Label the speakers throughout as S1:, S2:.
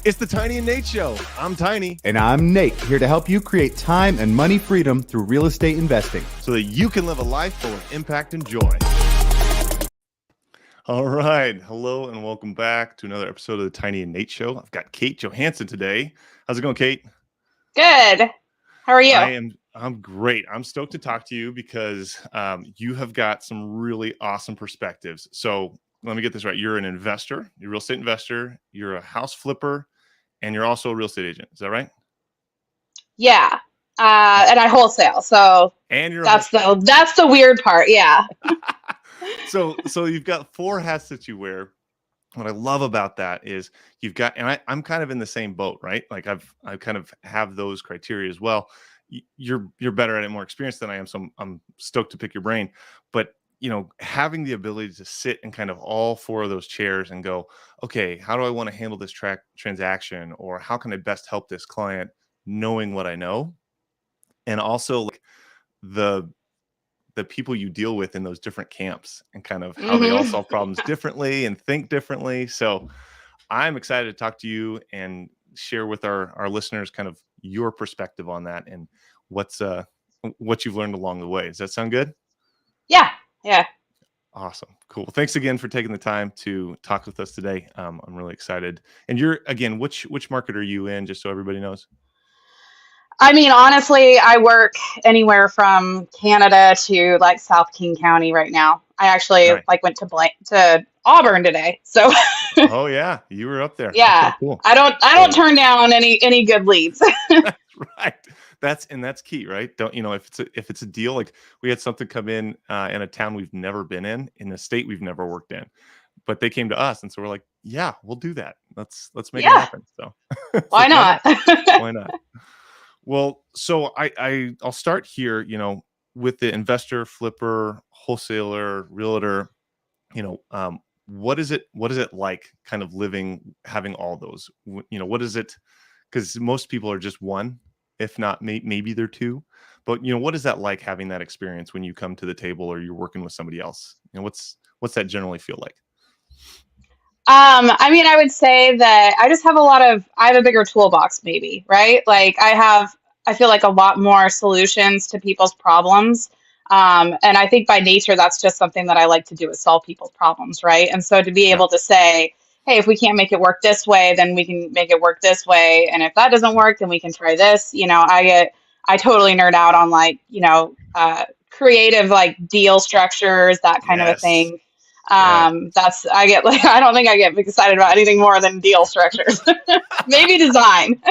S1: It's the Tiny and Nate Show. I'm Tiny.
S2: And I'm Nate, here to help you create time and money freedom through real estate investing,
S1: so that you can live a life full of impact and joy. All right. Hello and welcome back to another episode of the Tiny and Nate Show. I've got Kate Johansson today. How's it going, Kate?
S3: Good. How are you?
S1: I'm great. I'm stoked to talk to you because you have got some really awesome perspectives. So let me get this right. You're an investor, you're a real estate investor, you're a house flipper, and you're also a real estate agent. Is that right?
S3: Yeah. And I wholesale. So
S1: and you're
S3: that's the weird part. Yeah.
S1: So you've got four hats that you wear. What I love about that is you've got, and I'm kind of in the same boat, right? Like I kind of have those criteria as well. You're better at it, more experienced than I am. So I'm stoked to pick your brain. But having the ability to sit in kind of all four of those chairs and go, okay, how do I want to handle this transaction? Or how can I best help this client, knowing what I know? And also like the people you deal with in those different camps and kind of how they all solve problems differently and think differently. So I'm excited to talk to you and share with our listeners kind of your perspective on that and what you've learned along the way. Does that sound good?
S3: Yeah. Yeah.
S1: Awesome. Cool. Thanks again for taking the time to talk with us today. I'm really excited. And you're, again, which market are you in, just so everybody knows?
S3: I mean, honestly, I work anywhere from Canada to like South King County right now. I actually went to Auburn today. So
S1: oh yeah, you were up there.
S3: Yeah.
S1: Okay, cool.
S3: I don't turn down any good leads.
S1: Right. That's key, right? Don't if it's a deal, like we had something come in a town we've never been in a state we've never worked in, but they came to us, and so we're like, yeah, we'll do that. Let's make it happen. So
S3: why not?
S1: Why not? Well, so I'll start here, with the investor, flipper, wholesaler, realtor, what is it like kind of having all those, what is it? Because most people are just one, if not maybe they're two, but what is that like having that experience when you come to the table or you're working with somebody else? What's that generally feel like?
S3: I mean, I would say that I have a bigger toolbox maybe, right? Like I feel like a lot more solutions to people's problems. And I think by nature, that's just something that I like to do is solve people's problems, right? And so to be able to say, hey, if we can't make it work this way, then we can make it work this way. And if that doesn't work, then we can try this. I totally nerd out on creative like deal structures, that kind of a thing. I don't think I get excited about anything more than deal structures. Maybe design.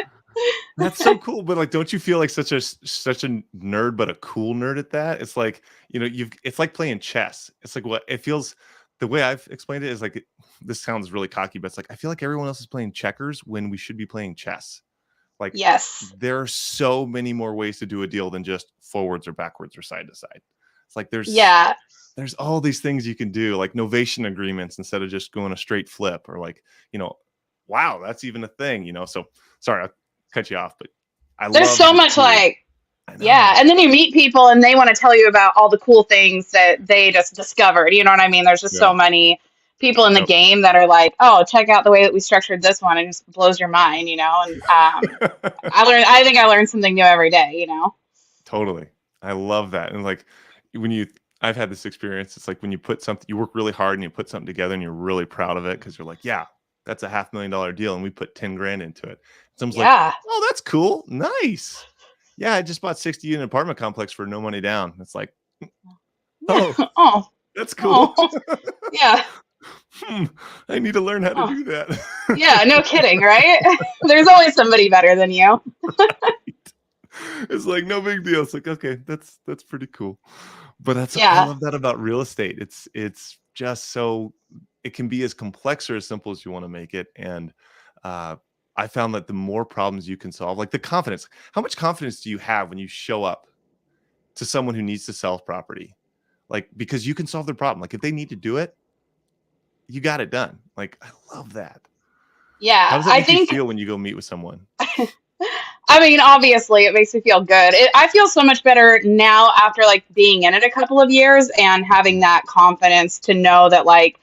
S1: That's so cool. But like, don't you feel like such a nerd, but a cool nerd at that? It's like, it's like playing chess. It's like what it feels. The way I've explained it is like, this sounds really cocky, but it's like, I feel like everyone else is playing checkers when we should be playing chess. Like,
S3: yes,
S1: there are so many more ways to do a deal than just forwards or backwards or side to side. It's like, there's all these things you can do, like novation agreements instead of just going a straight flip, or like, wow, that's even a thing, so sorry, I'll cut you off, but
S3: there's so much and then you meet people and they want to tell you about all the cool things that they just discovered. You know what I mean? There's just so many people in the game that are like, oh, check out the way that we structured this one. It just blows your mind, and I think I learn something new every day,
S1: Totally. I love that. And like I've had this experience. It's like when you work really hard and you put something together and you're really proud of it because you're like, yeah, that's a $500,000 deal and we put 10 grand into it. Someone's like, oh, that's cool. Nice. Yeah, I just bought 60 unit apartment complex for no money down. It's like, oh, that's cool.
S3: Oh, yeah.
S1: I need to learn how to do that.
S3: Yeah, no kidding, right? There's always somebody better than you.
S1: Right. It's like no big deal. It's like, okay, that's pretty cool. But I love that about real estate. It's just so it can be as complex or as simple as you want to make it. And I found that the more problems you can solve, like the confidence, how much confidence do you have when you show up to someone who needs to sell property? Like, because you can solve their problem. Like if they need to do it, you got it done. Like, I love that.
S3: Yeah.
S1: How does that make you feel when you go meet with someone?
S3: I mean, obviously it makes me feel good. I feel so much better now after like being in it a couple of years and having that confidence to know that like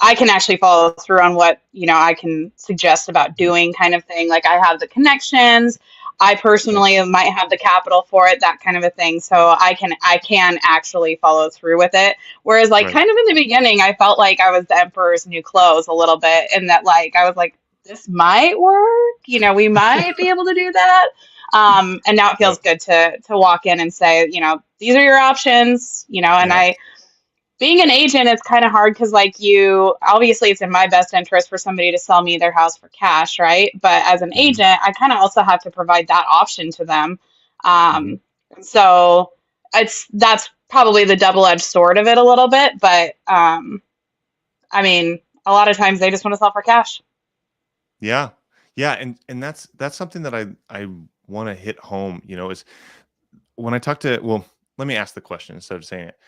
S3: I can actually follow through on what, I can suggest about
S1: Mhm.
S3: doing kind of thing. Like I have the connections. I
S1: Yep.
S3: personally might have the capital for it, that kind of a thing.
S1: Right.
S3: So I can actually follow through with it. Whereas like
S1: Right.
S3: kind of in the beginning, I felt like I was the emperor's new clothes a little bit, and that like I was like, this might work. We might be able to do that. And now it feels
S1: Yep.
S3: good to walk in and say, these are your options. And
S1: Yes.
S3: I being an agent is kind of hard because like you obviously it's in my best interest for somebody to sell me their house for cash, right? But as an
S1: Hmm.
S3: agent I kind of also have to provide that option to them.
S1: Hmm.
S3: So that's probably the double-edged sword of it a little bit, but I mean a lot of times they just want to sell for cash.
S1: Yeah. Yeah. And that's something that I want to hit home, is when I talk to, well, let me ask the question instead of saying it.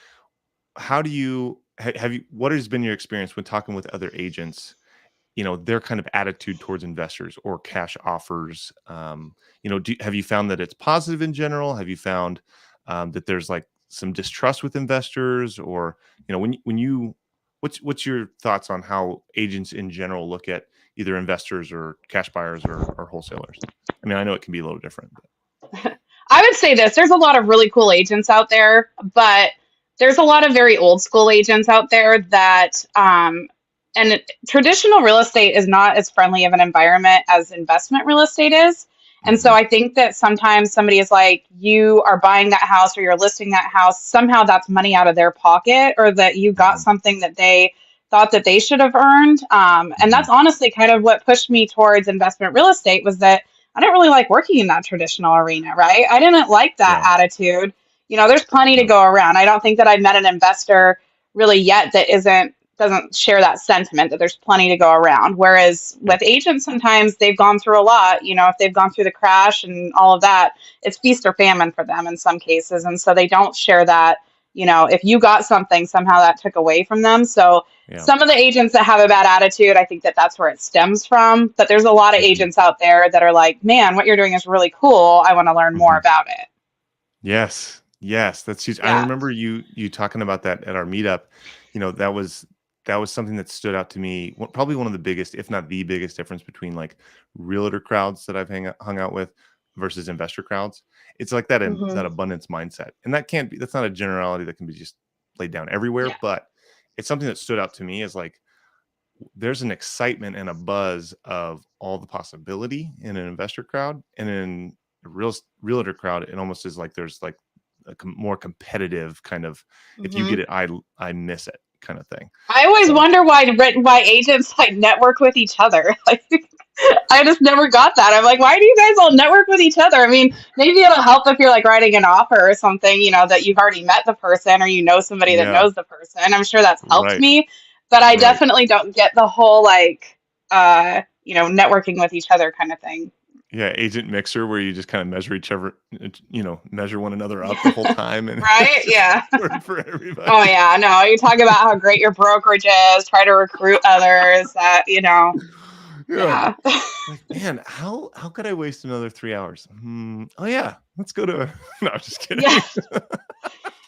S1: How do you have you what has been your experience when talking with other agents, their kind of attitude towards investors or cash offers? Have you found that it's positive in general? Have you found that there's like some distrust with investors, or when you what's your thoughts on how agents in general look at either investors or cash buyers or wholesalers? I mean, I know it can be a little different, but
S3: I would say this, there's a lot of really cool agents out there, but there's a lot of very old school agents out there that and traditional real estate is not as friendly of an environment as investment real estate is. And so
S1: hmm.
S3: I think that sometimes somebody is like, you are buying that house or you're listing that house, somehow that's money out of their pocket, or that you got
S1: Hmm.
S3: something that they thought that they should have earned. And
S1: Hmm.
S3: that's honestly kind of what pushed me towards investment real estate was that I didn't really like working in that traditional arena, right? I didn't like that
S1: Yeah.
S3: attitude. There's plenty to
S1: Yeah.
S3: go around. I don't think that I've met an investor really yet that isn't doesn't share that sentiment that there's plenty to go around. Whereas
S1: Yep.
S3: with agents, sometimes they've gone through a lot. If they've gone through the crash and all of that, it's feast or famine for them in some cases. And so they don't share that. If you got something, somehow that took away from them. So
S1: Yeah.
S3: some of the agents that have a bad attitude, I think that that's where it stems from. But there's a lot of
S1: Hmm.
S3: agents out there that are like, man, what you're doing is really cool. I want to learn more
S1: Hmm.
S3: about it.
S1: Yes. Yes, that's huge. I
S3: Yeah.
S1: remember you talking about that at our meetup. That was something that stood out to me. Probably one of the biggest, if not the biggest difference between like realtor crowds that I've hung out with versus investor crowds. It's like that
S3: Hmm.
S1: abundance mindset. And that's not a generality that can be just laid down everywhere,
S3: Yeah.
S1: but it's something that stood out to me as like there's an excitement and a buzz of all the possibility in an investor crowd, and in a realtor crowd it almost is like there's like a more competitive kind of, if you get
S3: Hmm.
S1: it, I miss it kind of thing.
S3: I always
S1: So
S3: wonder why agents like network with each other. Like, I just never got that. I'm like, why do you guys all network with each other? I mean, maybe it'll help if you're like writing an offer or something, that you've already met the person or somebody that
S1: yeah.
S3: knows the person. I'm sure that's helped
S1: Right.
S3: me, but I
S1: Right.
S3: definitely don't get the whole like, networking with each other kind of thing.
S1: Yeah, agent mixer where you just kind of measure each other, measure one another up the whole
S3: Yeah.
S1: time, and
S3: Right?
S1: it's just
S3: Yeah.
S1: work for
S3: Oh
S1: everybody.
S3: yeah, no, you talk about how great your brokerage is, try to recruit others
S1: Yeah.
S3: yeah.
S1: Like, man, how could I waste another 3 hours? Oh yeah, let's go to. No, I'm just
S3: Yeah.
S1: kidding.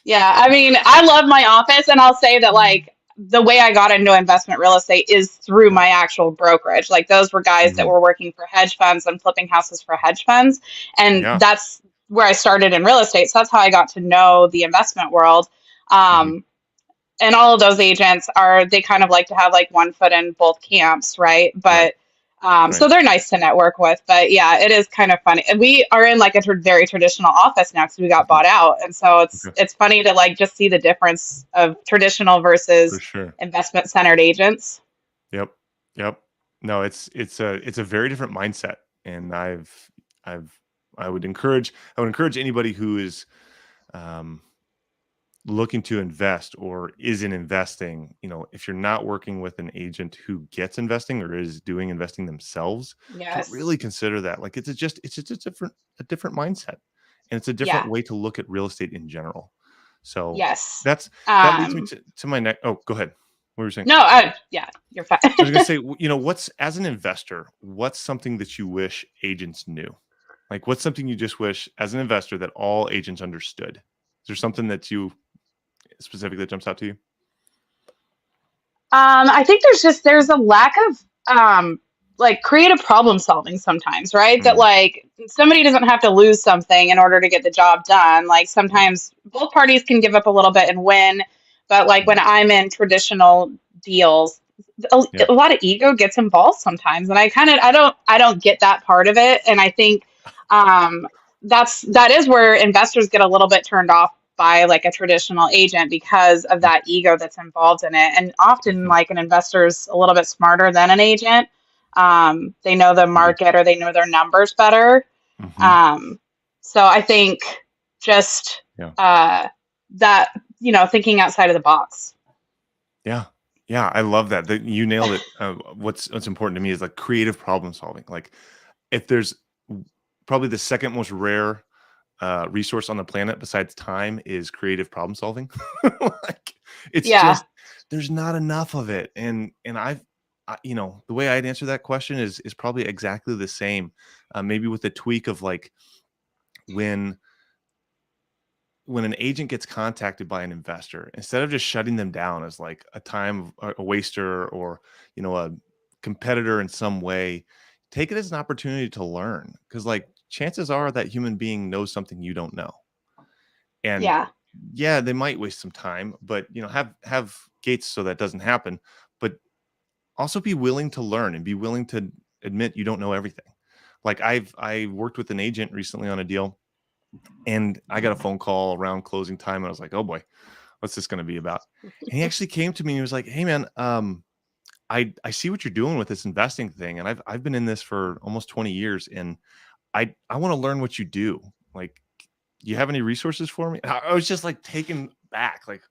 S3: Yeah, I mean, I love my office, and I'll say that like the way I got into investment real estate is through
S1: Yeah.
S3: my actual brokerage. Like those were guys that
S1: Mhm.
S3: were working for hedge funds and flipping houses for hedge funds, and
S1: Yeah.
S3: that's where I started in real estate. So that's how I got to know the investment world.
S1: Mhm.
S3: Um, and all of those agents are they kind of like to have like one foot in both camps, right?
S1: Right.
S3: But
S1: Right.
S3: so they're nice to network with. But yeah, it is kind of funny. And we are in like a very traditional office now because we got
S1: Mhm.
S3: bought out, and so it's
S1: Okay.
S3: it's funny to like just see the difference of traditional
S1: For
S3: versus
S1: sure.
S3: investment centered agents.
S1: Yep. Yep. No, it's a very different mindset, and I've I would encourage anybody who is um looking to invest or isn't investing, if you're not working with an agent who gets investing or is doing investing themselves, to
S3: Yes.
S1: really consider that. Like it's just a different mindset, and it's a different
S3: Yeah.
S1: way to look at real estate in general. So
S3: Yes.
S1: that's that leads me
S3: Um,
S1: to my next. Oh, go ahead. What were you saying?
S3: no. Yeah. You're fine.
S1: I was gonna say, what's, as an investor, what's something that you wish agents knew? Like, what's something you just wish as an investor that all agents understood? Is there something that you specifically that jumps out to you?
S3: I think there's a lack of like creative problem solving sometimes, right? That
S1: Mm,
S3: like somebody doesn't have to lose something in order to get the job done. Like sometimes both parties can give up a little bit and win, but like when
S1: mm,
S3: I'm in traditional deals,
S1: yeah.
S3: a lot of ego gets involved sometimes, and I don't get that part of it, and I think um, that is where investors get a little bit turned off by like a traditional agent because of that ego that's involved in it. And often,
S1: Mm-hmm.
S3: like an investor's a little bit smarter than an agent. They know the
S1: Agree.
S3: market or they know their numbers better.
S1: Mm-hmm.
S3: Um, so I think just
S1: Yeah.
S3: that, thinking outside of the box.
S1: Yeah. Yeah. I love that. You nailed it. What's important to me is like creative problem solving. Like if there's probably the second most rare resource on the planet besides time is creative problem solving. Like it's
S3: Yeah,
S1: just there's not enough of it, and the way I'd answer that question is probably exactly the same, maybe with a tweak of like when when an agent gets contacted by an investor, instead of just shutting them down as like a waster or a competitor in some way, take it as an opportunity to learn because like chances are that human being knows something you don't know. And
S3: yeah,
S1: yeah, they might waste some time, but have gates so that doesn't happen. But also be willing to learn and be willing to admit you don't know everything. Like I worked with an agent recently on a deal, and I got a phone call around closing time, and I was like, oh boy, what's this going to be about? And he actually came to me and he was like, hey man, I see what you're doing with this investing thing, and I've been in this for almost 20 years, and I want to learn what you do. Like, you have any resources for me? And I was just like taken back, like,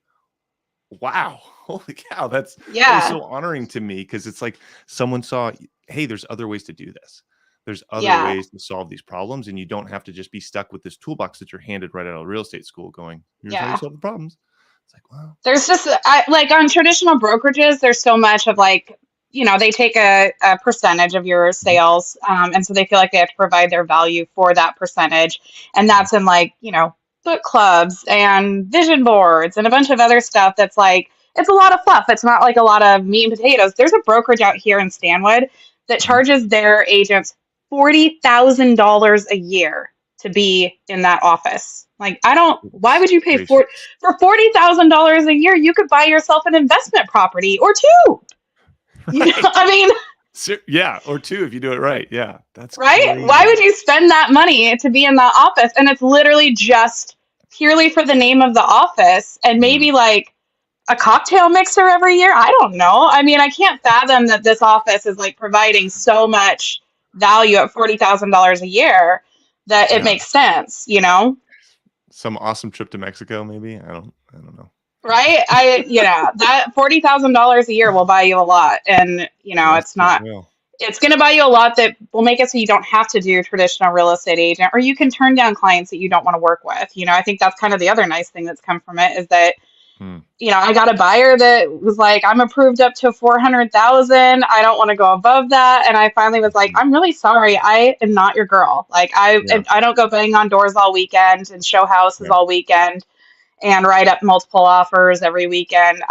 S1: wow, holy cow, that was
S3: yeah,
S1: so honoring to me because it's like someone saw, hey, there's other ways to do this. There's other
S3: yeah.
S1: ways to solve these problems, and you don't have to just be stuck with this toolbox that you're handed right out of real estate school. Going, here's how you
S3: Yeah.
S1: solve the problems. It's like, wow,
S3: There's just like on traditional brokerages, there's so much of like, they take a percentage of your
S1: mhm,
S3: sales, and so they feel like they have to provide their value for that percentage, and
S1: mhm,
S3: that's in like, book clubs and vision boards and a bunch of other stuff that's like it's a lot of fluff. It's not like a lot of meat and potatoes. There's a brokerage out here in Stanwood that
S1: mhm.
S3: charges their agents $40,000 a year to be in that office. Like, I don't. Why
S1: Goodness
S3: would you pay
S1: gracious.
S3: for $40,000 a year? You could buy yourself an investment property or two.
S1: Right.
S3: I mean,
S1: Yeah, or two if you do it right. Yeah, that's
S3: right? Why would
S1: crazy.
S3: you spend that money to be in that office? And it's literally just purely for the name of the office and
S1: Mm,
S3: maybe like a cocktail mixer every year. I don't know. I mean, I can't fathom that this office is like providing so much value at $40,000 a year that it
S1: yeah.
S3: makes sense.
S1: Some awesome trip to Mexico, maybe. I don't know.
S3: Right? That $40,000 a year will buy you a lot. And,
S1: Yes,
S3: it's
S1: it
S3: not,
S1: will.
S3: it's going to buy you a lot that will make it so you don't have to do traditional real estate agent, or you can turn down clients that you don't want to work with. I think that's kind of the other nice thing that's come from it is that,
S1: Hmm.
S3: I got a buyer that was like, I'm approved up to 400,000. I don't want to go above that. And I finally was like,
S1: Mhm.
S3: I'm really sorry. I am not your girl. Like
S1: Yeah,
S3: I don't go bang on doors all weekend and show houses
S1: yeah,
S3: all weekend and write up multiple offers every weekend.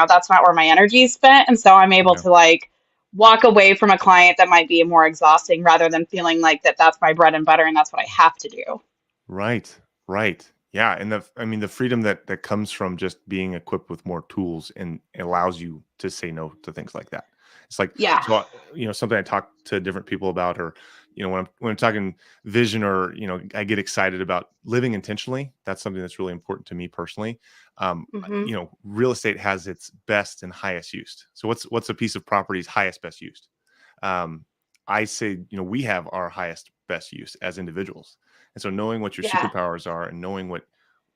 S3: That's not where my energy is spent. And so I'm able
S1: yeah.
S3: to like walk away from a client that might be more exhausting rather than feeling like that's my bread and butter and that's what I have to do.
S1: Right, right. Yeah, and I mean, the freedom that comes from just being equipped with more tools and it allows you to say no to things like that. It's like
S3: Yeah.
S1: so, something I talk to different people about, or when I'm talking vision, or I get excited about living intentionally. That's something that's really important to me personally.
S3: Hmm.
S1: Real estate has its best and highest use. So what's a piece of property's highest best use? Um, I say, we have our highest best use as individuals. And so knowing what your
S3: Yeah.
S1: superpowers are and knowing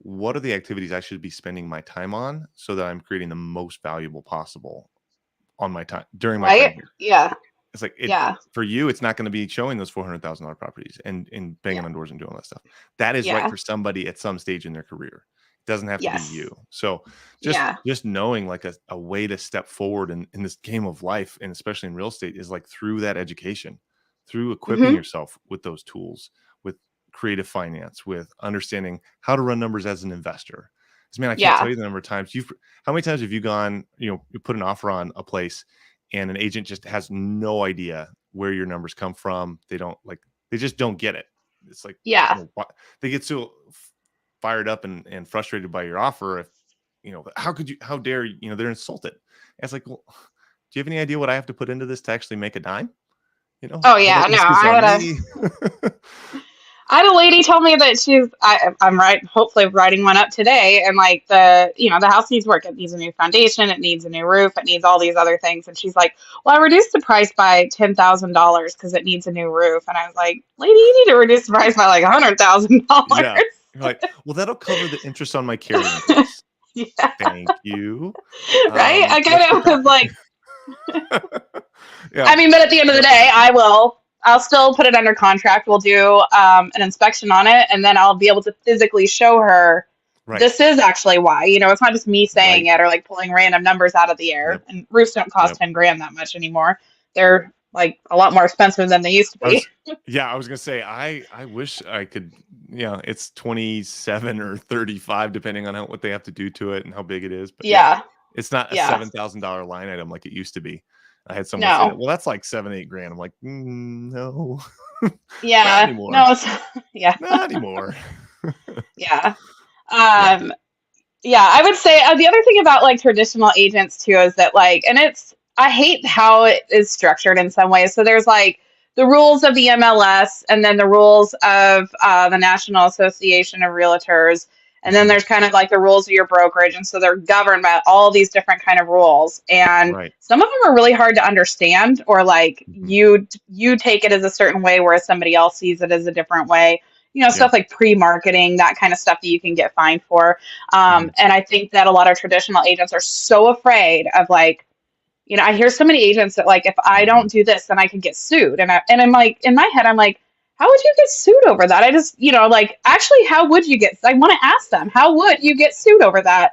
S1: what are the activities I should be spending my time on so that I'm creating the most valuable possible on my time during my time
S3: Right?
S1: here.
S3: Yeah.
S1: It's like
S3: Yeah.
S1: for you, it's not going to be showing those $400,000 properties and banging
S3: Yeah.
S1: on doors and doing all that stuff. That is right
S3: Yeah.
S1: for somebody at some stage in their career. It doesn't have to be
S3: Yes.
S1: you. So just
S3: Yeah.
S1: just knowing like a way to step forward in this game of life, and especially in real estate, is like through that education, through equipping
S3: Hmm.
S1: yourself with those tools, with creative finance, with understanding how to run numbers as an investor. Because man, I can't tell
S3: Yeah.
S1: you the number of times how many times have you gone, you put an offer on a place and an agent just has no idea where your numbers come from. They just don't get it. It's like,
S3: Yeah.
S1: they get so fired up and frustrated by your offer. If, how dare you, they're insulted. And it's like, well, do you have any idea what I have to put into this to actually make a dime?
S3: Oh
S1: All
S3: yeah.
S1: that
S3: No,
S1: risk is on me.
S3: I had a lady tell me that I'm hopefully writing one up today. And like the house needs work. It needs a new foundation. It needs a new roof. It needs all these other things. And she's like, well, I reduced the price by $10,000 because it needs a new roof. And I was like, lady, you need to reduce the price by like $100,000.
S1: Yeah. You're like, well, that'll cover the interest on my carrying costs.
S3: Yeah.
S1: Thank you.
S3: Right. I kind of was like,
S1: Yeah.
S3: I mean, but at the end of the day, I'll still put it under contract. We'll do an inspection on it, and then I'll be able to physically show her
S1: Right.
S3: this is actually why. It's not just me saying
S1: Right.
S3: it or like pulling random numbers out of the air.
S1: Yep.
S3: And roofs don't cost
S1: Yep.
S3: 10 grand that much anymore. They're like a lot more expensive than they used to be.
S1: I was gonna say I wish I could. It's 27 or 35 depending on what they have to do to it and how big it is. But
S3: Yeah.
S1: it's not a
S3: Yeah.
S1: $7,000 line item like it used to be. I had someone say,
S3: No.
S1: that, well, that's like 7-8 grand. I'm like, no,
S3: Yeah.
S1: not anymore.
S3: No. Yeah.
S1: Not anymore.
S3: Yeah. Yeah, I would say the other thing about like traditional agents too is that like, and I hate how it is structured in some ways. So there's like the rules of the MLS and then the rules of the National Association of Realtors. And then there's kind of like the rules of your brokerage. And so they're governed by all these different kind of rules. And
S1: Right.
S3: some of them are really hard to understand, or like
S1: Mhm.
S3: you take it as a certain way, whereas somebody else sees it as a different way. Stuff like pre-marketing, that kind of stuff that you can get fined for. And I think that a lot of traditional agents are so afraid of like, I hear so many agents that like, if I don't do this, then I can get sued. And I'm like, in my head, I'm like, how would you get sued over that? I just, like, actually, how would you I want to ask them, how would you get sued over that?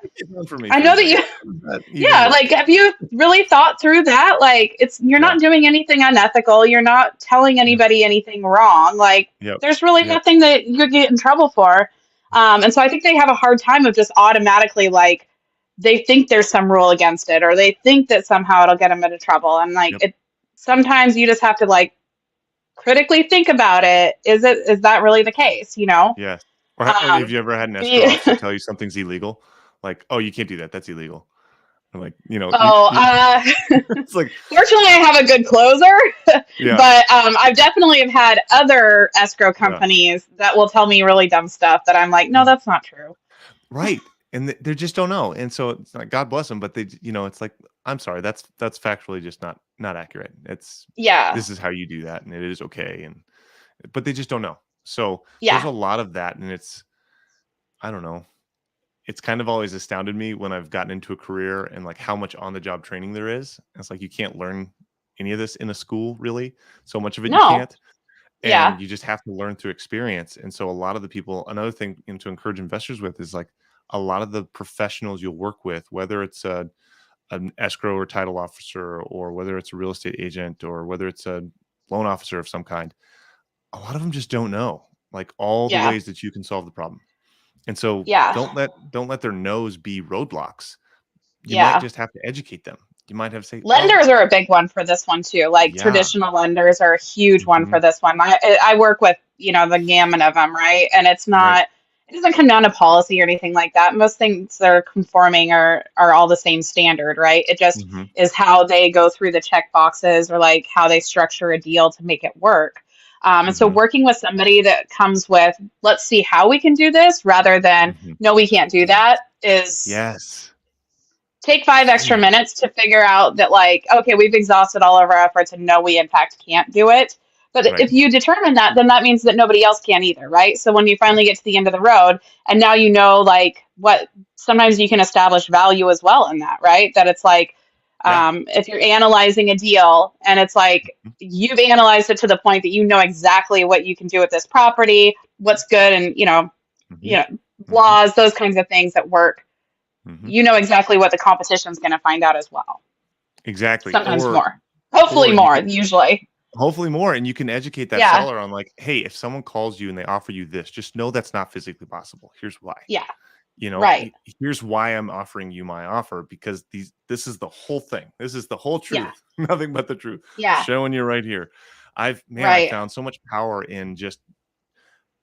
S3: I know that yeah, like, have you really thought through that? Like, you're not doing anything unethical. You're not telling anybody anything wrong. Like, there's really nothing that you could get in trouble for. And so I think they have a hard time of just automatically, like, they think there's some rule against it, or they think that somehow it'll get them into trouble. And like, sometimes you just have to like critically think about it. Is that really the case?
S1: Yes. Or have you ever had an escrow officer tell you something's illegal? Like, oh, you can't do that. That's illegal. Or like, it's like,
S3: fortunately I have a good closer, but I've definitely have had other escrow companies that will tell me really dumb stuff that I'm like, no, that's not true.
S1: Right. And they just don't know. And so it's like, God bless them, but they, it's like, I'm sorry, that's factually just not accurate. This is how you do that, and it is okay. But they just don't know. So there's a lot of that, and I don't know. It's kind of always astounded me when I've gotten into a career and like how much on the job training there is. It's like, you can't learn any of this in a school, really. So much of it you can't. And you just have to learn through experience. And so a lot of the people, another thing to encourage investors with is like, a lot of the professionals you'll work with, whether it's an escrow or title officer, or whether it's a real estate agent, or whether it's a loan officer of some kind, a lot of them just don't know like all the ways that you can solve the problem. And so don't let their no's be roadblocks. You might just have to educate them. You might have to say,
S3: lenders are a big one for this one too. Like traditional lenders are a huge one for this one. I work with, the gamut of them, right? And it's not, it doesn't come down to policy or anything like that. Most things that are conforming are all the same standard, right? It just is how they go through the check boxes, or like how they structure a deal to make it work. And so working with somebody that comes with, let's see how we can do this, rather than, no, we can't do that, is take 5 extra minutes to figure out that like, okay, we've exhausted all of our efforts and no, we in fact can't do it. But if you determine that, then that means that nobody else can either, right? So when you finally get to the end of the road, and now like what, sometimes you can establish value as well in that, right? That it's like, if you're analyzing a deal and it's like, you've analyzed it to the point that you know exactly what you can do with this property, what's good, and laws, those kinds of things that work. You know exactly what the competition is going to find out as well.
S1: Exactly.
S3: Sometimes more. Hopefully more, usually.
S1: Hopefully more. And you can educate that seller on like, hey, if someone calls you and they offer you this, just know that's not physically possible. Here's why.
S3: Right.
S1: Here's why I'm offering you my offer, because this is the whole thing. This is the whole
S3: Yeah.
S1: truth, nothing but the truth.
S3: Yeah.
S1: Showing you right here. I
S3: Right.
S1: found so much power in just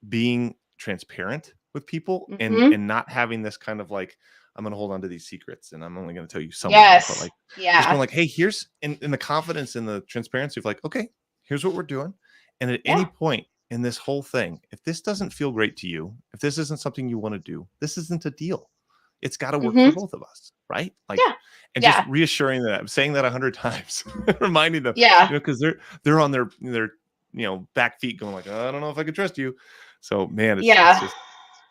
S1: being transparent with people, and
S3: Hmm.
S1: not having this kind of like, I'm going to hold on to these secrets and I'm only going to tell you some of them, but
S3: Yes.
S1: like just
S3: Yeah.
S1: going like, hey, here's in the confidence and the transparency of like, okay, here's what we're doing. And at any
S3: Yeah.
S1: point in this whole thing, if this doesn't feel great to you, if this isn't something you want to do, this isn't a deal. It's got to work for
S3: Hmm.
S1: both of us, right? Like,
S3: Yeah.
S1: and just
S3: Yeah.
S1: reassuring that, saying that 100 times, reminding them,
S3: Yeah.
S1: because they're on their back feet, going like, I don't know if I can trust you. So man, it's
S3: Yeah.
S1: just,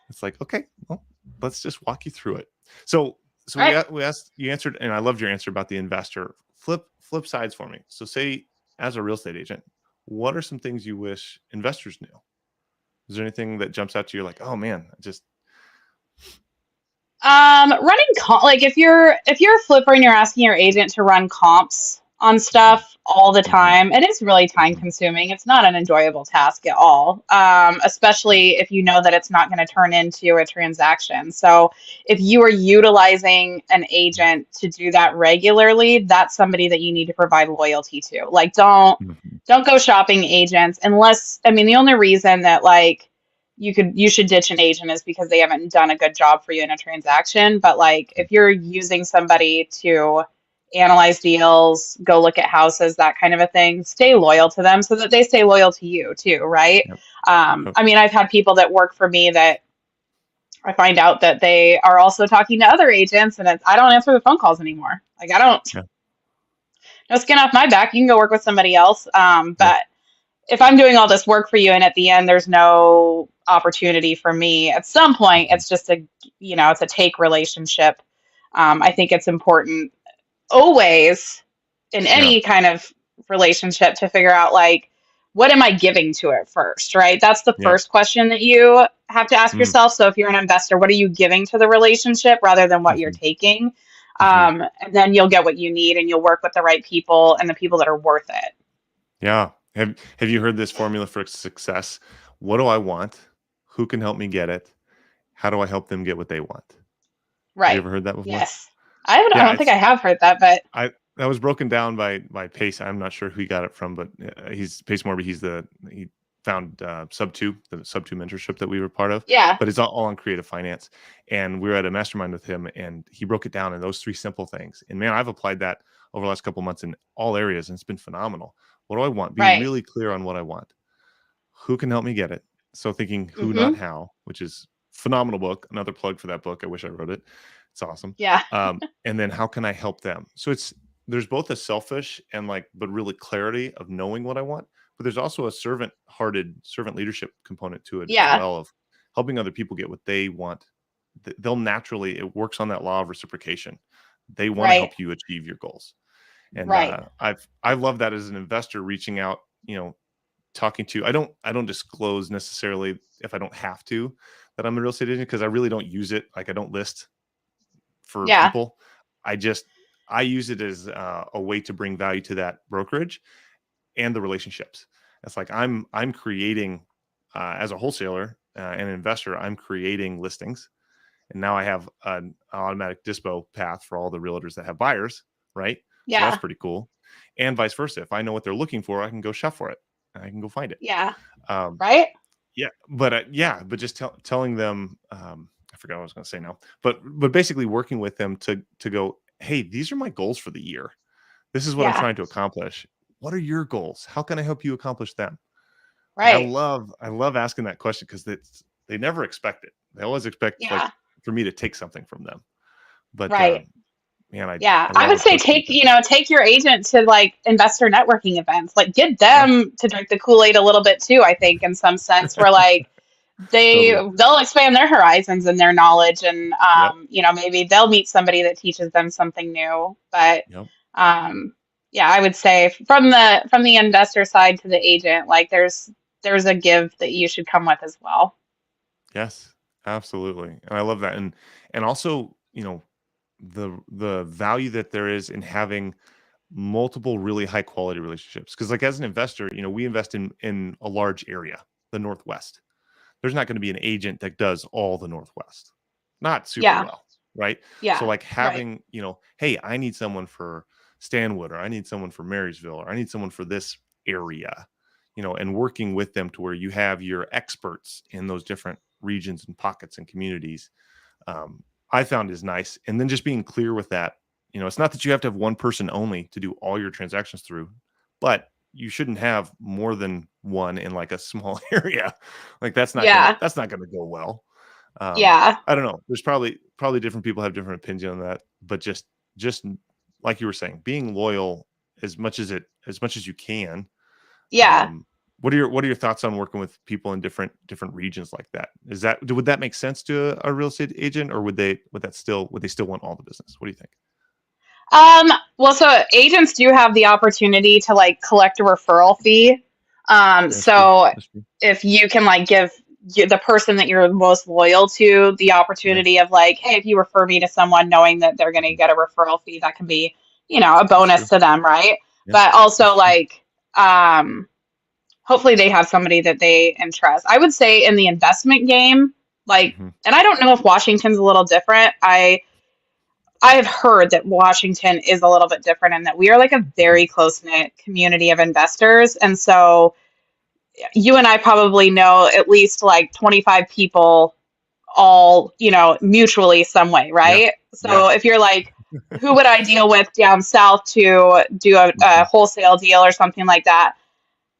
S1: it's like, okay, well, let's just walk you through it. So
S3: Right.
S1: we asked, you answered, and I loved your answer about the investor. Flip sides for me. So say, as a real estate agent, what are some things you wish investors knew? Is there anything that jumps out to you like, oh man, I just
S3: Running like if you're a flipper and you're asking your agent to run comps on
S1: mhm,
S3: stuff all the
S1: mhm,
S3: time, it is really time
S1: mhm,
S3: consuming. It's not an enjoyable task at all,
S1: yeah,
S3: especially if you know that it's not going to turn into a transaction. So if you are utilizing an agent to do that regularly, that's somebody that you need to provide loyalty to. Like
S1: mhm,
S3: don't go shopping agents unless, I mean, the only reason that like you should ditch an agent is because they haven't done a good job for you in a transaction. But like if you're using somebody to analyze deals, go look at houses, that kind of a thing, stay loyal to them so that they stay loyal to you too, right?
S1: yep, yep,
S3: I mean, I've had people that work for me that I find out that they are also talking to other agents, and I don't answer the phone calls anymore. Like I don't,
S1: yeah,
S3: no skin off my back. You can go work with somebody else.
S1: yep,
S3: But if I'm doing all this work for you and at the end there's no opportunity for me, at some point
S1: mhm,
S3: it's just it's a take relationship. I think it's important always in
S1: yeah,
S3: any kind of relationship to figure out like what am I giving to it first, right? That's the
S1: yep,
S3: first question that you have to ask
S1: mm,
S3: yourself. So if you're an investor, what are you giving to the relationship rather than what you're
S1: mhm,
S3: taking?
S1: mhm.
S3: And then you'll get what you need and you'll work with the right people and the people that are worth it.
S1: Yeah. Have you heard this formula for success? What do I want? Who can help me get it? How do I help them get what they want? Have you
S3: Right.
S1: ever heard that before?
S3: Yes. I
S1: Yeah,
S3: don't think
S1: it's
S3: I have heard that, but
S1: I that was broken down by Pace. I'm not sure who he got it from, but he's Pace Morby. He found the Sub Two mentorship that we were part of,
S3: yeah.
S1: but it's all on creative finance. And we were at a mastermind with him, and he broke it down in those three simple things. And man, I've applied that over the last couple months in all areas, and it's been phenomenal. What do I want? Be
S3: Right.
S1: really clear on what I want. Who can help me get it? So thinking who, not
S3: Mhm.
S1: how, which is phenomenal book. Another plug for that book. I wish I wrote it. It's awesome.
S3: Yeah.
S1: And then how can I help them? So there's both a selfish and like, but really clarity of knowing what I want, but there's also a servant leadership component to it as
S3: Yeah.
S1: well, of helping other people get what they want. They'll naturally, it works on that law of reciprocation. They want to
S3: Right.
S1: help you achieve your goals. And
S3: Right.
S1: I love that as an investor reaching out, talking to, I don't disclose necessarily, if I don't have to, that I'm a real estate agent, because I really don't use it. Like I don't list for
S3: Yeah.
S1: people. I just I use it as a way to bring value to that brokerage and the relationships. It's like I'm creating, as a wholesaler and an investor, I'm creating listings, and now I have an automatic dispo path for all the realtors that have buyers, right? So that's
S3: Yeah.
S1: pretty cool. And vice versa. If I know what they're looking for, I can go shop for it. I can go find it.
S3: Yeah.
S1: Um,
S3: Right?
S1: but just telling them, I forgot what I was going to say now, but basically working with them to go, hey, these are my goals for the year. This is what I'm
S3: Yeah.
S1: trying to accomplish. What are your goals? How can I help you accomplish them? Like
S3: Right.
S1: I love asking that question, because they never expect it. They always expect like
S3: Yeah.
S1: for me to take something from them. But
S3: Right.
S1: man,
S3: Yeah.
S1: I
S3: I
S1: love
S3: would say
S1: approaching it that way.
S3: take your agent to like investor networking events. Like get
S1: Yeah,
S3: them to drink the Kool-Aid a little bit too, I think, in some sense, where like
S1: totally.
S3: they'll expand their horizons and their knowledge and
S1: Yep.
S3: maybe they'll meet somebody that teaches them something new. But
S1: Yep.
S3: um yeah, I would say from the investor side to the agent, like there's a give that you should come with as well.
S1: Yes, absolutely. And I love that. And also, the value that there is in having multiple really high quality relationships, because like as an investor, we invest in a large area, the Northwest. There's not going to be an agent that does all the Northwest. not super
S3: Yeah.
S1: well, right? So
S3: Yeah.
S1: like
S3: Right.
S1: having, hey, I need someone for Stanwood, or I need someone for Marysville, or I need someone for this area, and working with them to where you have your experts in those different regions and pockets and communities, I found is nice. And then just being clear with that, it's not that you have to have one person only to do all your transactions through, but you shouldn't have more than one in like a small area. Like
S3: Yeah.
S1: that's not gonna go well.
S3: Yeah.
S1: I don't know. There's probably different people have different opinions on that, but just like you were saying, being loyal as much as you can.
S3: Yeah.
S1: What are your thoughts on working with people in different regions like that? Would that make sense to a real estate agent, or would they still want all the business? What do you think?
S3: Well, so agents do have the opportunity to like collect a referral fee.
S1: That's true.
S3: So
S1: That's true.
S3: if you can like give the person that you're most loyal to the
S1: Yeah.
S3: opportunity of like, hey, if you refer me to someone knowing that they're going to
S1: Mhm.
S3: get a referral fee, that can be, a
S1: That's
S3: bonus
S1: true.
S3: to them, right?
S1: Yeah.
S3: But
S1: That's
S3: also
S1: true.
S3: like, hopefully they have somebody that they entrust. I would say in the investment game, like,
S1: Mhm.
S3: and I don't know if Washington's a little different. I have heard that Washington is a little bit different and that we are like a
S1: Mhm.
S3: very close knit community of investors. And so you and I probably know at least like 25 people all, mutually some way,
S1: Yeah.
S3: right?
S1: Yeah.
S3: So if you're like, who would I deal with down south to do a
S1: Mhm.
S3: wholesale deal or something like that?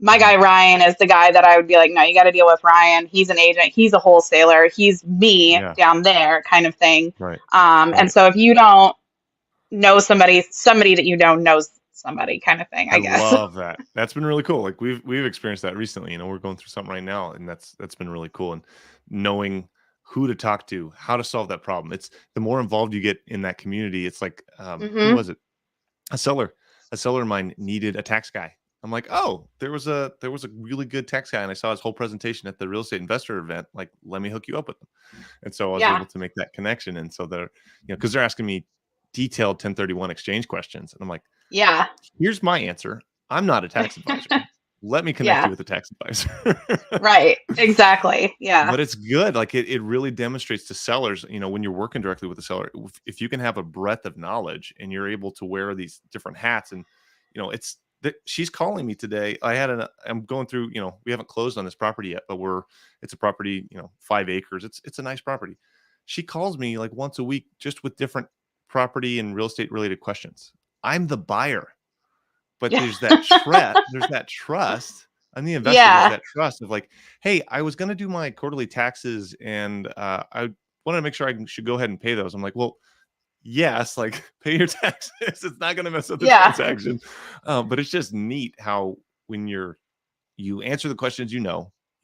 S3: My
S1: Mhm.
S3: guy Ryan is the guy that I would be like, no, you got to deal with Ryan. He's an agent. He's a wholesaler. He's me
S1: Yeah.
S3: down there, kind of thing.
S1: Right.
S3: And
S1: Right.
S3: so if you don't know somebody that you know knows somebody, kind of thing,
S1: I
S3: I guess.
S1: love that. That's been really cool. Like we've experienced that recently. We're going through something right now, and that's been really cool. And knowing who to talk to, how to solve that problem. It's the more involved you get in that community. It's like who
S3: Hmm.
S1: was it? A seller, a seller of mine needed a tax guy. I'm like, oh, there was a really good tax guy, and I saw his whole presentation at the real estate investor event. Like, let me hook you up with them. And so I was
S3: Yeah,
S1: able to make that connection. And so they're, because they're asking me detailed 1031 exchange questions, and I'm like,
S3: yeah,
S1: here's my answer. I'm not a tax advisor. Let me connect you
S3: yeah.
S1: with a tax advisor.
S3: Right. Exactly. Yeah.
S1: But it's good. Like it really demonstrates to sellers, when you're working directly with the seller, if you can have a breadth of knowledge and you're able to wear these different hats, and it's that she's calling me today. I'm going through, we haven't closed on this property yet, but it's a property, 5 acres. It's a nice property. She calls me like once a week just with different property and real estate related questions. I'm the buyer, but
S3: Yeah.
S1: there's that trust. I'm the investor. There's
S3: Yeah.
S1: that trust of like, hey, I was going to do my quarterly taxes, and I wanted to make sure should go ahead and pay those. I'm like, well, yes, like pay your taxes. It's not going to mess up the
S3: Yeah.
S1: transaction. But it's just neat how when you answer the questions, you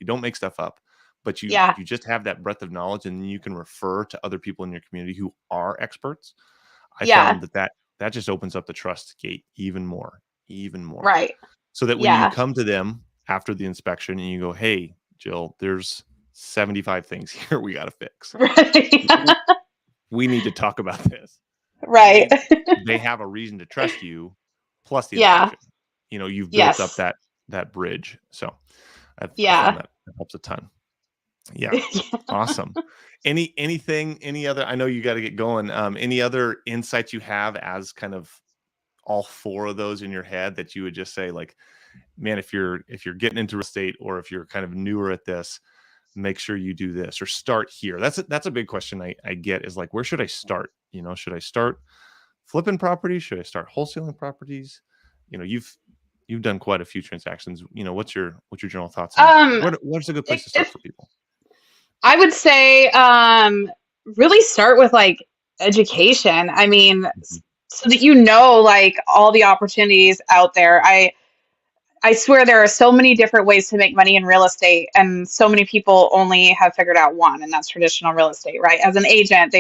S1: don't make stuff up, but you
S3: Yeah.
S1: you just have that breadth of knowledge, and you can refer to other people in your community who are experts. I
S3: Yeah.
S1: found that just opens up the trust gate even more.
S3: Right.
S1: So that when you
S3: Yeah.
S1: come to them after the inspection and you go, "Hey, Jill, there's 75 things here we got to fix.
S3: Right.
S1: W- We need to talk about this."
S3: Right.
S1: They have a reason to trust you, plus the
S3: Yeah.
S1: inspection. You've built up
S3: Yes.
S1: that bridge. So I found
S3: Yeah.
S1: that helps a ton. Yeah. Awesome. Any other, I know you got to get going. Any other insights you have as kind of all four of those in your head that you would just say like, man, if you're getting into real estate, or if you're kind of newer at this, make sure you do this or start here. That's a big question I get, is like, where should I start? Should I start flipping properties? Should I start wholesaling properties? You've done quite a few transactions. What's your general thoughts on
S3: Um,
S1: what's a good place to start
S3: if
S1: for people?
S3: I would say, really start with like education. I mean,
S1: Mhm.
S3: so that you know like all the opportunities out there. I swear there are so many different ways to make money in real estate, and so many people only have figured out one, and that's traditional real estate, right? As an agent,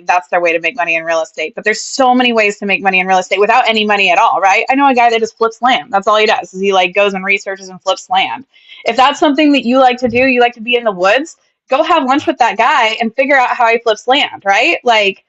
S3: that's their way to make money in real estate. But there's so many ways to make money in real estate without any money at all, right? I know a guy that just flips land. That's all he does. Is he like goes and researches and flips land. If that's something that you like to do, you like to be in the woods, go have lunch with that guy and figure out how he flips land, right? Like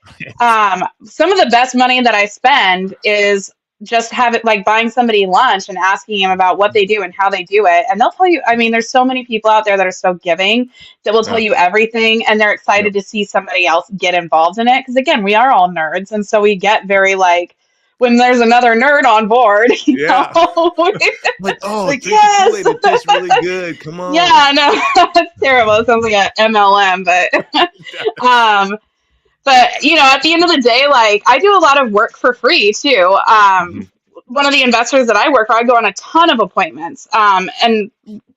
S3: some of the best money that I spend is just have it like buying somebody lunch and asking them about what they do and how they do it. And they'll tell you, I mean, there's so many people out there that are so giving that will tell
S1: Yeah.
S3: you everything, and they're
S1: Yep.
S3: excited to see somebody else get involved in it. Because again, we are all nerds. And so we get very like, when there's another nerd on board,
S1: Yeah. Like, oh,
S3: like,
S1: drink the Kool-Aid.
S3: yes.
S1: It tastes really good. Come on.
S3: Yeah, no, that's terrible. It sounds like a MLM, um, but at the end of the day, like I do a lot of work for free too.
S1: Mhm.
S3: One of the investors that I work for, I go on a ton of appointments, and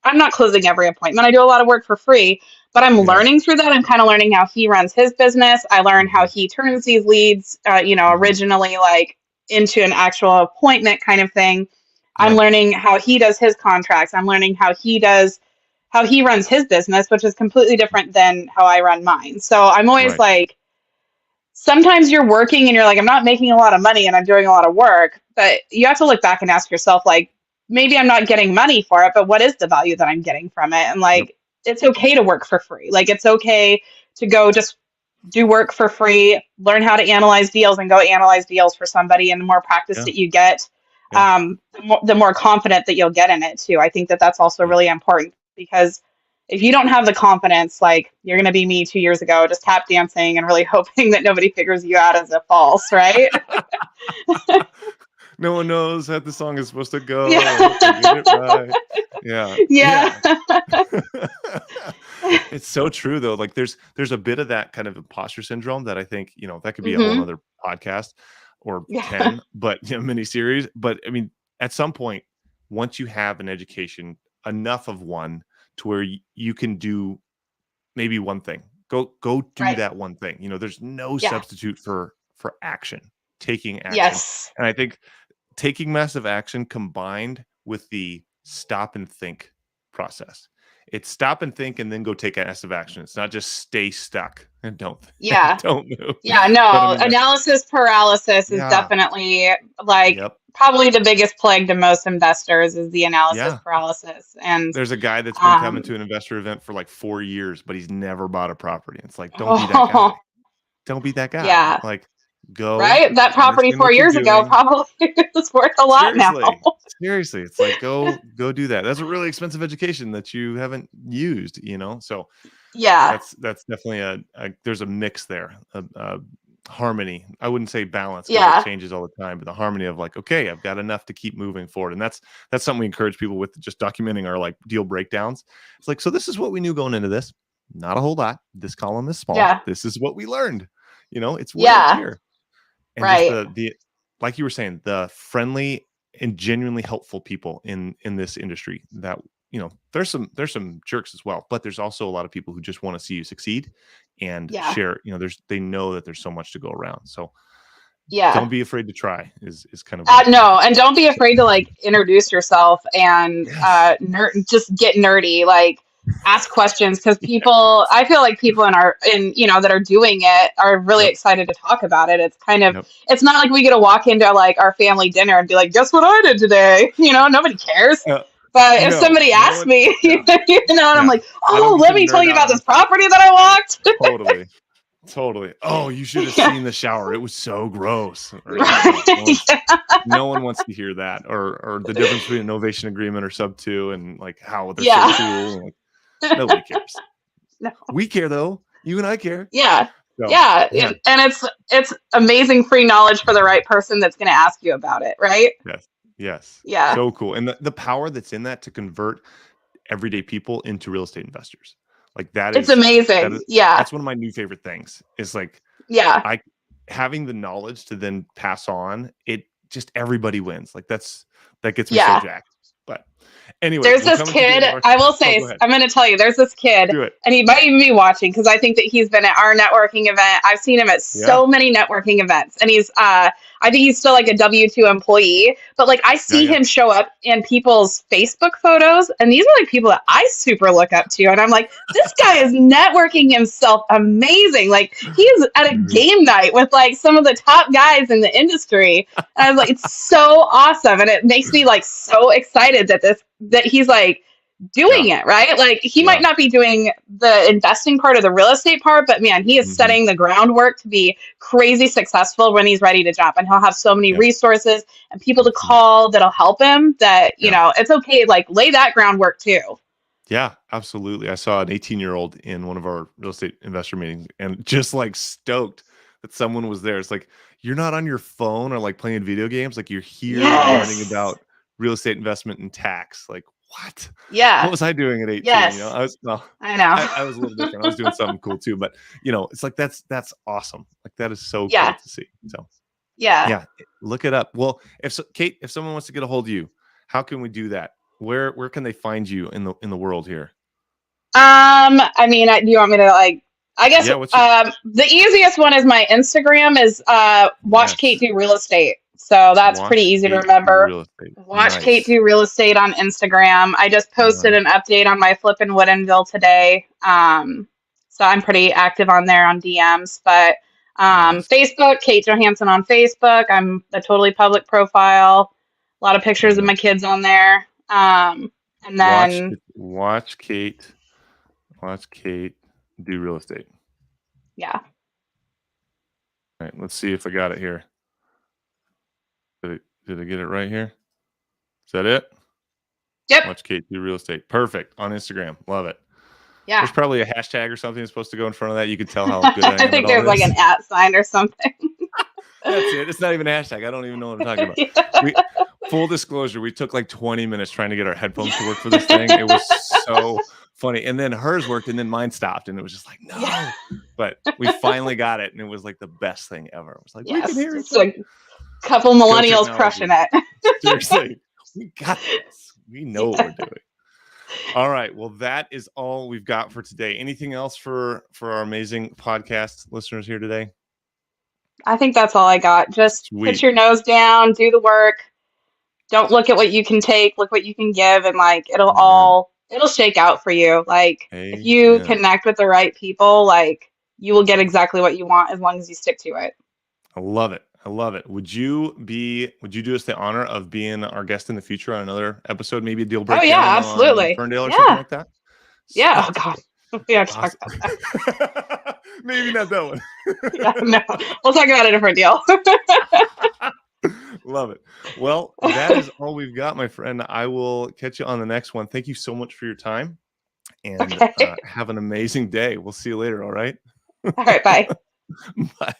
S3: I'm not closing every appointment. I do a lot of work for free, but I'm
S1: Yeah.
S3: learning through that. I'm kind of learning how he runs his business. I learn how
S1: Mhm.
S3: he turns these leads,
S1: Mhm.
S3: originally like into an actual appointment kind of thing. I'm
S1: Yeah.
S3: learning how he does his contracts. I'm learning how he runs his business, which is completely different than how I run mine. So I'm always
S1: Right.
S3: like, sometimes you're working and you're like, I'm not making a lot of money and I'm doing a lot of work, but you have to look back and ask yourself, like, maybe I'm not getting money for it, but what is the value that I'm getting from it? And
S1: Yep.
S3: like, it's okay to work for free. Like, it's okay to go just do work for free, learn how to analyze deals and go analyze deals for somebody. And the more practice
S1: Yeah.
S3: that you get,
S1: Yeah.
S3: the more confident that you'll get in it too. I think that that's also
S1: Yep.
S3: really important, because if you don't have the confidence, like you're going to be me 2 years ago, just tap dancing and really hoping that nobody figures you out as a false, right?
S1: No one knows how the song is supposed to go. I hope I get
S3: Yeah.
S1: it right. Yeah.
S3: Yeah.
S1: Yeah. It's so true though. Like there's a bit of that kind of imposter syndrome that I think, that could be a whole
S3: Hmm.
S1: nother podcast or
S3: Yeah.
S1: 10, but mini series. But I mean, at some point, once you have an education, enough of one to where you can do maybe one thing. Go do
S3: Right.
S1: that one thing. There's no
S3: Yeah.
S1: substitute for action, taking action.
S3: Yes.
S1: And I think taking massive action combined with the stop and think process. It's stop and think and then go take massive action. It's not just stay stuck and don't
S3: Yeah.
S1: don't move.
S3: Yeah.
S1: But I
S3: No,
S1: mean that,
S3: analysis paralysis is
S1: yeah.
S3: definitely like
S1: Yep.
S3: probably the biggest plague to most investors is the analysis
S1: Yeah.
S3: paralysis. And,
S1: There's a guy that's been coming
S3: um,
S1: to an investor event for like 4 years, but he's never bought a property. It's like, don't be that guy.
S3: oh,
S1: Don't be that guy.
S3: yeah.
S1: Like, go
S3: Right? That property
S1: understand
S3: four
S1: what you're
S3: years ago
S1: doing.
S3: probably is worth a lot now.
S1: Seriously. Seriously. It's like go do that. That's a really expensive education that you haven't used. So
S3: Yeah.
S1: that's definitely there's a mix there, a harmony. I wouldn't say balance because it
S3: Yeah.
S1: changes all the time, but the harmony of like, okay, I've got enough to keep moving forward. And that's something we encourage people with, just documenting our like deal breakdowns. It's like, so this is what we knew going into this. Not a whole lot. This column is small.
S3: Yeah.
S1: This is what we learned. It's way up
S3: Yeah.
S1: here. And just
S3: Right.
S1: the like you were saying, the friendly and genuinely helpful people in this industry that there's some jerks as well, but there's also a lot of people who just want to see you succeed and
S3: Yeah.
S1: share. They know that there's so much to go around. So
S3: Yeah.
S1: don't be afraid to try is kind of what I think.
S3: No, and don't be afraid to like introduce yourself and
S1: Yes.
S3: just get nerdy. Like ask questions, because I feel like people that are doing it are really
S1: Yep.
S3: excited to talk about it.
S1: Yep.
S3: It's not like we get to walk into like our family dinner and be like, guess what I did today? Nobody cares. But if somebody
S1: No
S3: asks
S1: one.
S3: me,
S1: Yeah.
S3: and I'm
S1: Yeah.
S3: like,
S1: I don't
S3: oh,
S1: get
S3: let
S1: to
S3: me tell
S1: nerd
S3: you
S1: out
S3: about
S1: on
S3: this property that I walked.
S1: Totally. Oh, you should have
S3: Yeah.
S1: seen the shower. It was so gross. Or like,
S3: Right.
S1: no one wants to hear that. Or the difference between an ovation agreement or sub 2 and like how they're so
S3: Yeah.
S1: cool. Like, nobody cares.
S3: No.
S1: We care though. You and I care.
S3: Yeah.
S1: So,
S3: Yeah.
S1: yeah.
S3: And it's amazing free knowledge for the right person that's going to ask you about it, right?
S1: Yes. Yes.
S3: Yeah.
S1: So cool. And the power that's in that to convert everyday people into real estate investors. Like
S3: It's amazing. Yeah.
S1: that's one of my new favorite things. Is like
S3: Yeah.
S1: having the knowledge to then pass on. It just everybody wins. Like that gets me
S3: Yeah.
S1: so jacked. But anyway,
S3: There's
S1: we're
S3: this
S1: coming to the end
S3: kid,
S1: of our-
S3: I will
S1: Oh,
S3: say,
S1: go ahead.
S3: I'm going to tell you, there's this kid,
S1: Do it.
S3: and he might even be watching, because I think that he's been at our networking event. I've seen him at so many networking events, and I think he's still like a W-2 employee, but like I see
S1: Yeah.
S3: him show up in people's Facebook photos, and these are like people that I super look up to, and I'm like, this guy is networking himself amazing. Like he is at a
S1: Mhm.
S3: game night with like some of the top guys in the industry, and I was like, it's so awesome, and it makes me like so excited that he's like doing it, right? Like he might
S1: Yeah.
S3: not be doing the investing part or the real estate part, but man, he is
S1: Hmm.
S3: setting the groundwork to be crazy successful when he's ready to jump. And he'll have so many
S1: Yeah.
S3: resources and people to
S1: Mhm.
S3: call that'll help him that, you
S1: Yeah.
S3: know, it's okay. Like lay that groundwork too.
S1: Yeah, absolutely. I saw an 18-year-old in one of our real estate investor meetings and just like stoked that someone was there. It's like, you're not on your phone or like playing video games. Like you're here learning
S3: Yes.
S1: about real estate investment and tax. Like, what? What
S3: Yeah.
S1: was I doing at 18? You know,
S3: Yes.
S1: I was, well,
S3: I know.
S1: I was a little different. I was doing something cool too, but you know, it's like, that's awesome. Like that is so cool
S3: Yeah.
S1: to see. So
S3: Yeah.
S1: yeah, look it up. Well, if so, Kate, if someone wants to get a hold of you, how can we do that? Where can they find you in the world here?
S3: I mean, do you want me to like? I guess
S1: Yeah, what's your
S3: the easiest one is my Instagram is Watch Kate
S1: yes.
S3: Do Real Estate. So that's pretty
S1: Watch
S3: easy to
S1: Kate do
S3: remember.
S1: real estate.
S3: Watch Kate
S1: Nice.
S3: Do Real Estate on Instagram. I just
S1: All
S3: posted
S1: right.
S3: an update on my flip in Woodinville today. So I'm pretty active on there on DMs. But
S1: Nice.
S3: Facebook, Kate Johansson on Facebook. I'm a totally public profile. A lot of pictures
S1: Love
S3: of
S1: it.
S3: my kids on there. And
S1: Watch
S3: then
S1: watch Kate. Watch Kate do real estate.
S3: yeah.
S1: All right, let's see if I got it here. Did I get it right here? Is that it?
S3: Yep.
S1: Watch Kate do real estate. Perfect. On Instagram. Love it.
S3: Yeah.
S1: There's probably a hashtag or something that's supposed to go in front of that. You can tell how good I
S3: I
S1: am at
S3: think
S1: all
S3: there's like
S1: this.
S3: an at sign or something.
S1: That's it. It's not even a hashtag. I don't even know what I'm talking about. We full disclosure, we took like 20 minutes trying to get our headphones to work for this thing. It was so funny. And then hers worked and then mine stopped. And it was just like, no.
S3: Yeah.
S1: But we finally got it. And it was like the best thing ever. It was like, we can
S3: Yes.
S1: hear each
S3: Just
S1: other.
S3: a couple
S1: Go
S3: millennials
S1: technology.
S3: crushing it.
S1: Seriously. We got this. We know what
S3: Yeah.
S1: we're doing. All right. Well, that is all we've got for today. Anything else for our amazing podcast listeners here today?
S3: I think that's all I got. Just put
S1: Sweet.
S3: your nose down, do the work. Don't look at what you can take, look what you can give, and like
S1: Amen.
S3: it'll shake out for you. Like if you
S1: Amen.
S3: connect with the right people, like you will get exactly what you want as long as you stick to it.
S1: I love it. I love it. Would you do us the honor of being our guest in the future on another episode, maybe a deal
S3: Oh
S1: breakdown
S3: yeah,
S1: on
S3: absolutely.
S1: Ferndale or something
S3: Yeah.
S1: like that?
S3: Yeah. Oh
S1: Sweet.
S3: God. We have to talk
S1: Awesome.
S3: about that.
S1: Maybe not that one.
S3: Yeah, no. We'll talk about a different deal.
S1: Love it. Well, that is all we've got, my friend. I will catch you on the next one. Thank you so much for your time and
S3: Okay.
S1: have an amazing day. We'll see you later. All right.
S3: All right, bye.
S1: Bye.